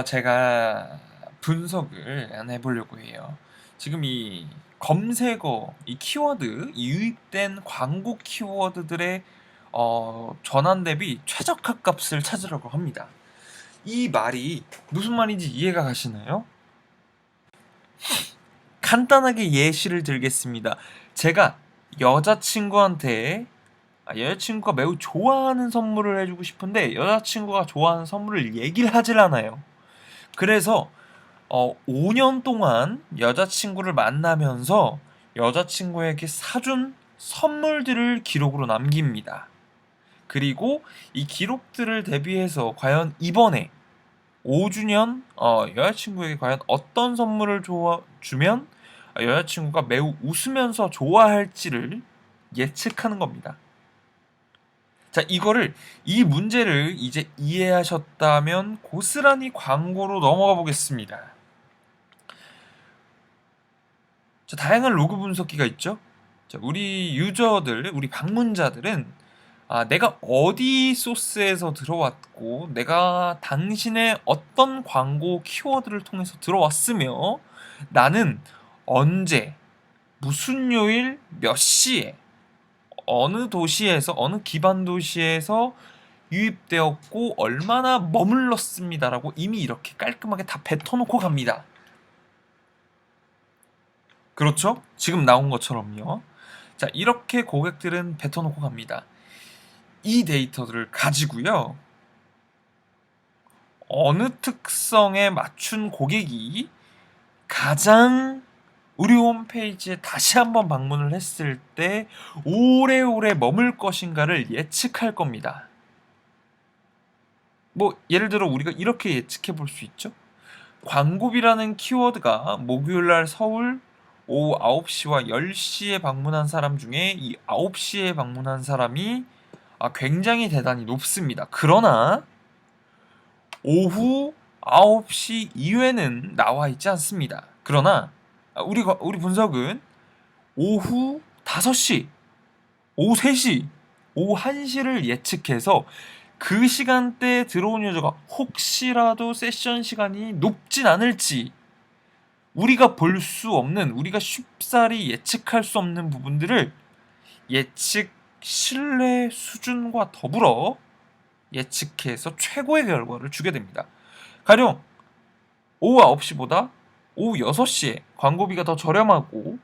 제가 분석을 한번 해보려고 해요. 지금 이 검색어, 이 키워드, 이 유입된 광고 키워드들의 전환 대비 최적화 값을 찾으려고 합니다. 이 말이 무슨 말인지 이해가 가시나요? 간단하게 예시를 들겠습니다. 제가 여자친구가 매우 좋아하는 선물을 해주고 싶은데 여자친구가 좋아하는 선물을 얘기를 하질 않아요. 그래서 5년 동안 여자친구를 만나면서 여자친구에게 사준 선물들을 기록으로 남깁니다. 그리고 이 기록들을 대비해서 과연 이번에 5주년 여자친구에게 과연 어떤 선물을 주면 여자친구가 매우 웃으면서 좋아할지를 예측하는 겁니다. 자, 이 문제를 이제 이해하셨다면 고스란히 광고로 넘어가 보겠습니다. 자, 다양한 로그 분석기가 있죠. 자, 우리 방문자들은 내가 어디 소스에서 들어왔고, 내가 당신의 어떤 광고 키워드를 통해서 들어왔으며, 나는 언제, 무슨 요일, 몇 시에, 어느 도시에서, 어느 기반 도시에서 유입되었고, 얼마나 머물렀습니다라고 이미 이렇게 깔끔하게 다 뱉어놓고 갑니다. 그렇죠? 지금 나온 것처럼요. 자, 이렇게 고객들은 뱉어놓고 갑니다. 이 데이터들을 가지고요. 어느 특성에 맞춘 고객이 가장 우리 홈페이지에 다시 한번 방문을 했을 때 오래오래 머물 것인가를 예측할 겁니다. 뭐 예를 들어 우리가 이렇게 예측해 볼 수 있죠. 광고비라는 키워드가 목요일날 서울 오후 9시와 10시에 방문한 사람 중에 이 9시에 방문한 사람이 굉장히 대단히 높습니다. 그러나 오후 9시 이후에는 나와 있지 않습니다. 그러나 우리 분석은 오후 5시, 오후 3시, 오후 1시를 예측해서 그 시간대에 들어온 유저가 혹시라도 세션 시간이 높진 않을지 우리가 쉽사리 예측할 수 없는 부분들을 예측 신뢰 수준과 더불어 예측해서 최고의 결과를 주게 됩니다. 가령 오후 9시보다 오후 6시에 광고비가 더 저렴하고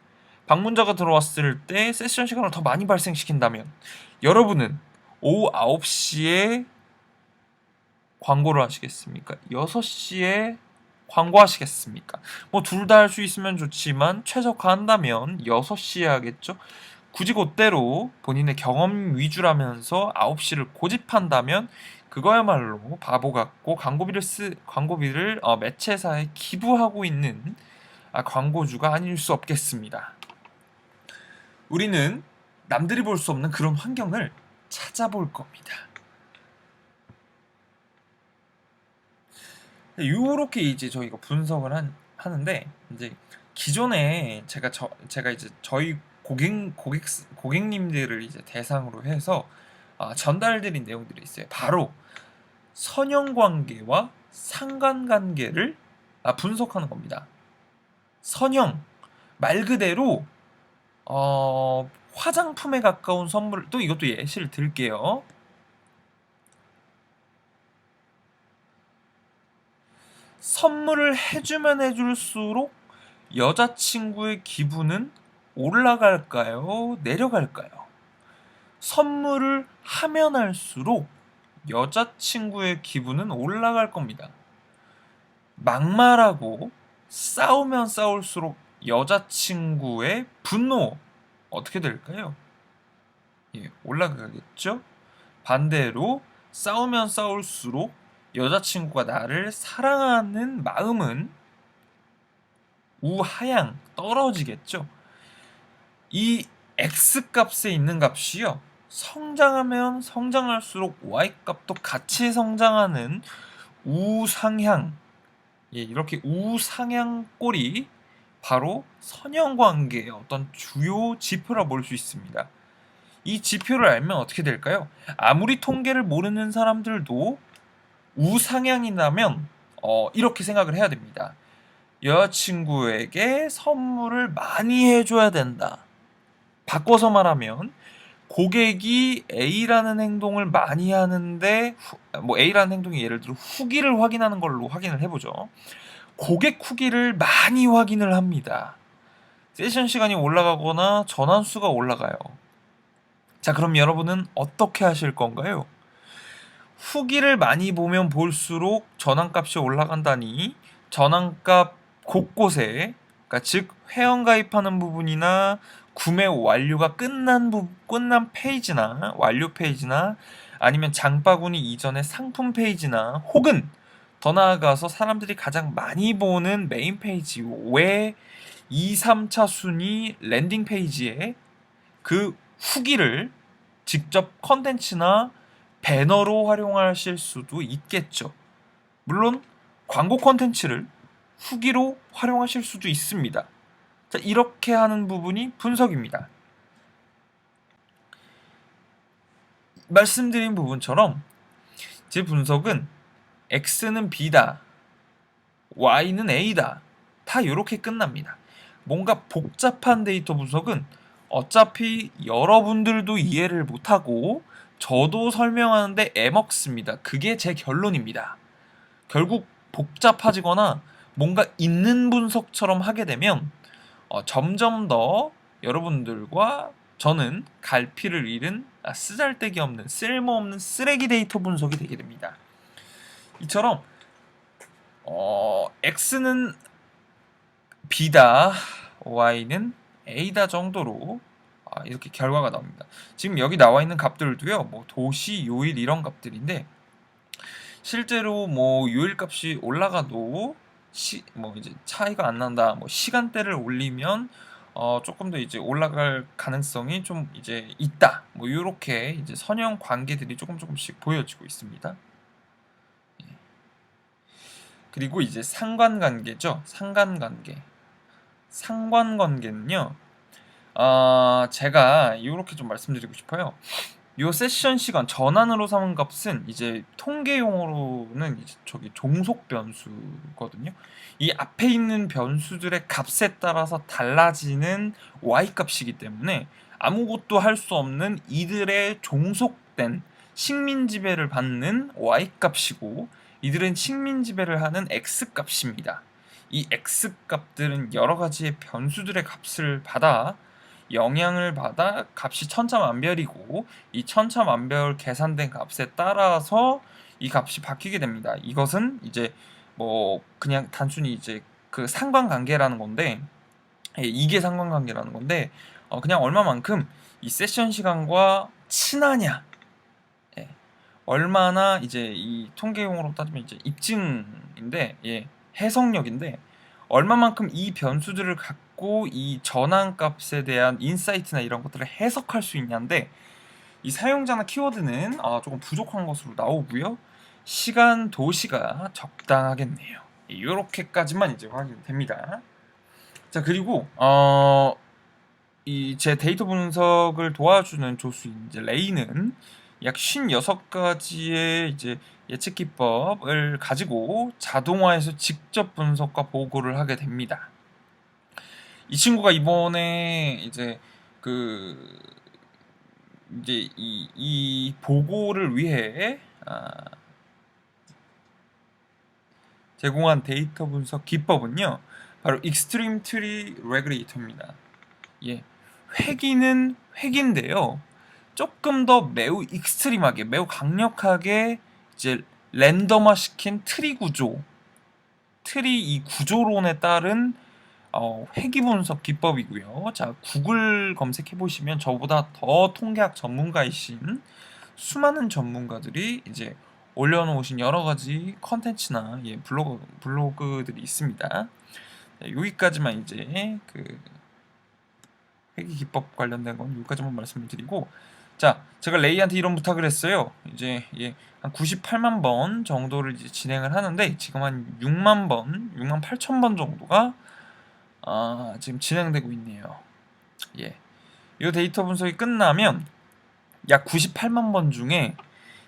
방문자가 들어왔을 때 세션 시간을 더 많이 발생시킨다면 여러분은 오후 9시에 광고를 하시겠습니까? 6시에 광고하시겠습니까? 뭐 둘 다 할 수 있으면 좋지만 최적화한다면 6시에 하겠죠? 굳이 그대로 본인의 경험 위주라면서 9시를 고집한다면 그거야말로 바보 같고 광고비를 매체사에 기부하고 있는 광고주가 아닐 수 없겠습니다. 우리는 남들이 볼 수 없는 그런 환경을 찾아볼 겁니다. 요렇게 이제 저희가 분석을 하는데 이제 기존에 제가 이제 저희 고객님들을 이제 대상으로 해서 전달드린 내용들이 있어요. 바로 선형 관계와 상관 관계를 분석하는 겁니다. 선형 말 그대로 화장품에 가까운 선물 또 이것도 예시를 들게요. 선물을 해주면 해줄수록 여자친구의 기분은 올라갈까요? 내려갈까요? 선물을 하면 할수록 여자친구의 기분은 올라갈 겁니다. 막말하고 싸우면 싸울수록 여자친구의 분노 어떻게 될까요? 올라가겠죠? 반대로 싸우면 싸울수록 여자친구가 나를 사랑하는 마음은 우하향 떨어지겠죠. 이 X값에 있는 값이요. 성장하면 성장할수록 Y값도 같이 성장하는 우상향. 이렇게 우상향 꼴이 바로 선형관계의 어떤 주요 지표라 볼 수 있습니다. 이 지표를 알면 어떻게 될까요? 아무리 통계를 모르는 사람들도 우상향이 나면 이렇게 생각을 해야 됩니다. 여자친구에게 선물을 많이 해줘야 된다. 바꿔서 말하면 고객이 A라는 행동을 많이 하는데 뭐 A라는 행동이 예를 들어 후기를 확인하는 걸로 확인을 해보죠. 고객 후기를 많이 확인을 합니다. 세션 시간이 올라가거나 전환 수가 올라가요. 자, 그럼 여러분은 어떻게 하실 건가요? 후기를 많이 보면 볼수록 전환값이 올라간다니 전환값 곳곳에, 그러니까 즉 회원가입하는 부분이나 구매 완료가 끝난 페이지나 완료 페이지나 아니면 장바구니 이전의 상품 페이지나 혹은 더 나아가서 사람들이 가장 많이 보는 메인 페이지 외 2, 3차 순위 랜딩 페이지에 그 후기를 직접 컨텐츠나 배너로 활용하실 수도 있겠죠. 물론 광고 컨텐츠를 후기로 활용하실 수도 있습니다. 자, 이렇게 하는 부분이 분석입니다. 말씀드린 부분처럼 제 분석은 X는 B다, Y는 A다, 다 이렇게 끝납니다. 뭔가 복잡한 데이터 분석은 어차피 여러분들도 이해를 못하고 저도 설명하는데 애먹습니다. 그게 제 결론입니다. 결국 복잡해지거나 뭔가 있는 분석처럼 하게 되면 점점 더 여러분들과 저는 갈피를 잃은 쓰잘데기 없는 쓸모없는 쓰레기 데이터 분석이 되게 됩니다. 이처럼 X는 B다, Y는 A다 정도로 이렇게 결과가 나옵니다. 지금 여기 나와 있는 값들도요, 뭐 도시, 요일 이런 값들인데 실제로 뭐 요일 값이 올라가도 뭐 이제 차이가 안 난다. 뭐 시간대를 올리면 조금 더 이제 올라갈 가능성이 좀 이제 있다. 뭐 요렇게 이제 선형 관계들이 조금씩 보여지고 있습니다. 예. 그리고 이제 상관관계죠. 상관관계는요. 제가 이렇게 좀 말씀드리고 싶어요. 요 세션 시간 전환으로 삼은 값은 이제 통계 용어로는 이제 저기 종속 변수거든요. 이 앞에 있는 변수들의 값에 따라서 달라지는 y 값이기 때문에 아무것도 할 수 없는 이들의 종속된 식민 지배를 받는 y 값이고 이들은 식민 지배를 하는 x 값입니다. 이 x 값들은 여러 가지의 변수들의 값을 받아 영향을 받아 값이 천차만별이고 이 천차만별 계산된 값에 따라서 이 값이 바뀌게 됩니다. 이것은 이제 뭐 그냥 단순히 이제 그 상관관계라는 건데 이게 상관관계라는 건데 그냥 얼마만큼 이 세션 시간과 친하냐, 예, 얼마나 이제 이 통계용어로 따지면 이제 입증인데, 예, 해석력인데 얼마만큼 이 변수들을 갖고 이 전환값에 대한 인사이트나 이런 것들을 해석할 수 있냐인데 이 사용자나 키워드는 조금 부족한 것으로 나오고요. 시간, 도시가 적당하겠네요. 이렇게까지만 이제 확인됩니다. 자, 그리고 이 제 데이터 분석을 도와주는 조수인 이제 레이는 약 56가지의 이제 예측 기법을 가지고 자동화해서 직접 분석과 보고를 하게 됩니다. 이 친구가 이번에 이제 그 이제 이 보고를 위해 제공한 데이터 분석 기법은요, 바로 Extreme Tree Regulator입니다. 예, 획기는 획인데요. 조금 더 매우 익스트림하게, 매우 강력하게 이제 랜덤화 시킨 트리 구조, 트리 이 구조론에 따른 회귀 분석 기법이고요. 자, 구글 검색해 보시면 저보다 더 통계학 전문가이신 수많은 전문가들이 이제 올려놓으신 여러 가지 컨텐츠나 블로그들이 있습니다. 자, 여기까지만 이제 그 회귀 기법 관련된 건 여기까지만 말씀을 드리고, 자, 제가 레이한테 이런 부탁을 했어요. 이제 한 98만 번 정도를 이제 진행을 하는데 지금 한 6만 8천 번 정도가 지금 진행되고 있네요. 예. 이 데이터 분석이 끝나면 약 98만 번 중에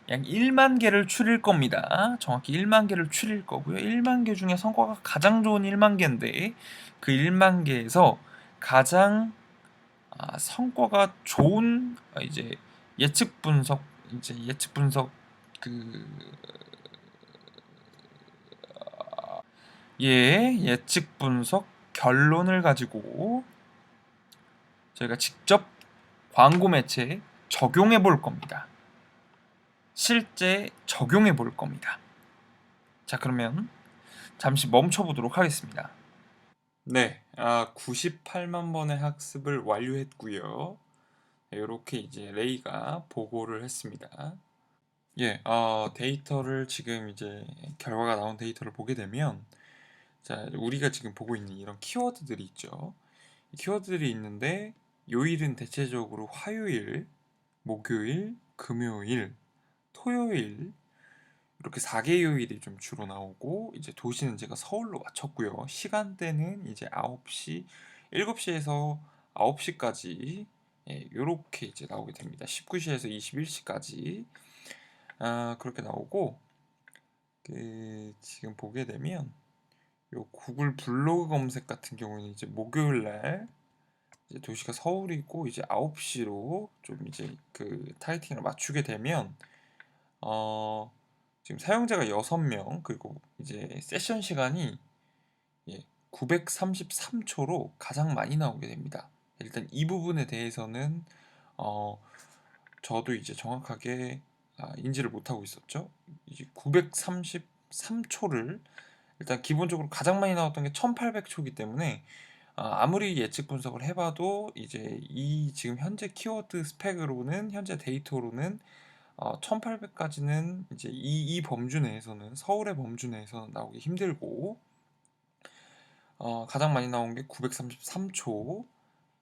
약 1만 개를 추릴 겁니다. 정확히 1만 개를 추릴 거고요. 1만 개 중에 성과가 가장 좋은 1만 개인데 그 1만 개에서 가장 성과가 좋은 이제 예측 분석 그 예측 분석 결론을 가지고 저희가 직접 광고 매체에 적용해 볼 겁니다. 실제 적용해 볼 겁니다. 자, 그러면 잠시 멈춰 보도록 하겠습니다. 네, 98만 번의 학습을 완료했고요. 이렇게 이제 레이가 보고를 했습니다. 예, 데이터를 지금 이제 결과가 나온 데이터를 보게 되면, 자, 우리가 지금 보고 있는 이런 키워드들이 있죠. 이 키워드들이 있는데 요일은 대체적으로 화요일, 목요일, 금요일, 토요일 이렇게 4개 요일이 좀 주로 나오고, 이제 도시는 제가 서울로 맞췄고요. 시간대는 이제 9시, 7시에서 9시까지 요렇게 이제 나오게 됩니다. 19시에서 21시까지 그렇게 나오고, 지금 보게 되면 요 구글 블로그 검색 같은 경우는 이제 목요일 날 이제 도시가 서울이고 이제 9시로 좀 이제 그 타이팅을 맞추게 되면 지금 사용자가 6명, 그리고 이제 세션 시간이 933초로 가장 많이 나오게 됩니다. 일단 이 부분에 대해서는 저도 이제 정확하게 인지를 못하고 있었죠. 이제 933초를 일단 기본적으로 가장 많이 나왔던 게 1800초이기 때문에 아무리 예측 분석을 해봐도 이제 이 지금 현재 키워드 스펙으로는, 현재 데이터로는 1800까지는 이제 이 범주 내에서는, 서울의 범주 내에서는 나오기 힘들고, 가장 많이 나온 게 933초.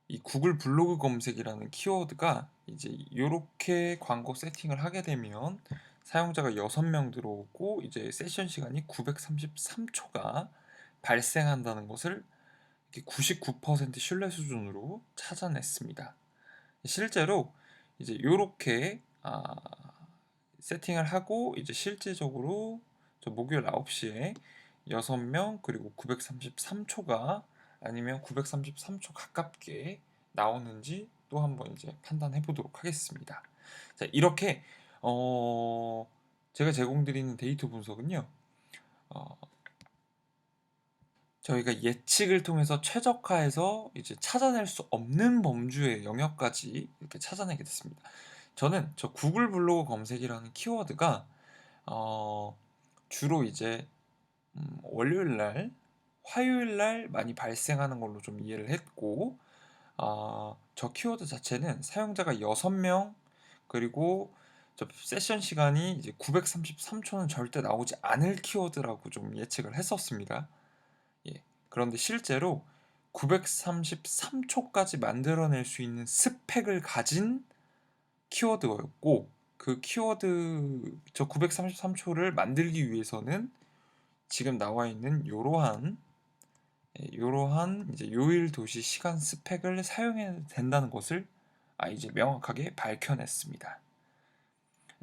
이 구글 블로그 검색이라는 키워드가 이제 이렇게 광고 세팅을 하게 되면 사용자가 6명 들어오고 이제 세션 시간이 933초가 발생한다는 것을 99% 신뢰 수준으로 찾아냈습니다. 실제로 이제 이렇게 세팅을 하고 이제 실제적으로 저 목요일 9시에 6명 그리고 933초가 아니면 933초 가깝게 나오는지 또 한번 이제 판단해 보도록 하겠습니다. 자, 이렇게 제가 제공드리는 데이터 분석은요. 저희가 예측을 통해서 최적화해서 이제 찾아낼 수 없는 범주의 영역까지 이렇게 찾아내게 됐습니다. 저는 저 구글 블로그 검색이라는 키워드가 주로 이제 월요일 날, 화요일 날 많이 발생하는 걸로 좀 이해를 했고, 저 키워드 자체는 사용자가 6명, 그리고 저 세션 시간이 이제 933초는 절대 나오지 않을 키워드라고 좀 예측을 했었습니다. 그런데 실제로 933초까지 만들어낼 수 있는 스펙을 가진 키워드였고, 그 키워드 저 933초를 만들기 위해서는 지금 나와 있는 이러한 이제 요일 도시 시간 스펙을 사용해야 된다는 것을 이제 명확하게 밝혀냈습니다.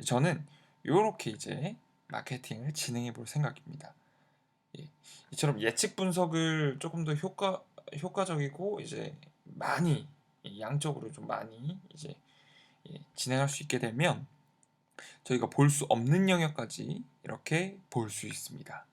저는 이렇게 이제 마케팅을 진행해 볼 생각입니다. 이처럼 예측 분석을 조금 더 효과적이고 이제 많이 양적으로 좀 많이 이제 진행할 수 있게 되면 저희가 볼 수 없는 영역까지 이렇게 볼 수 있습니다.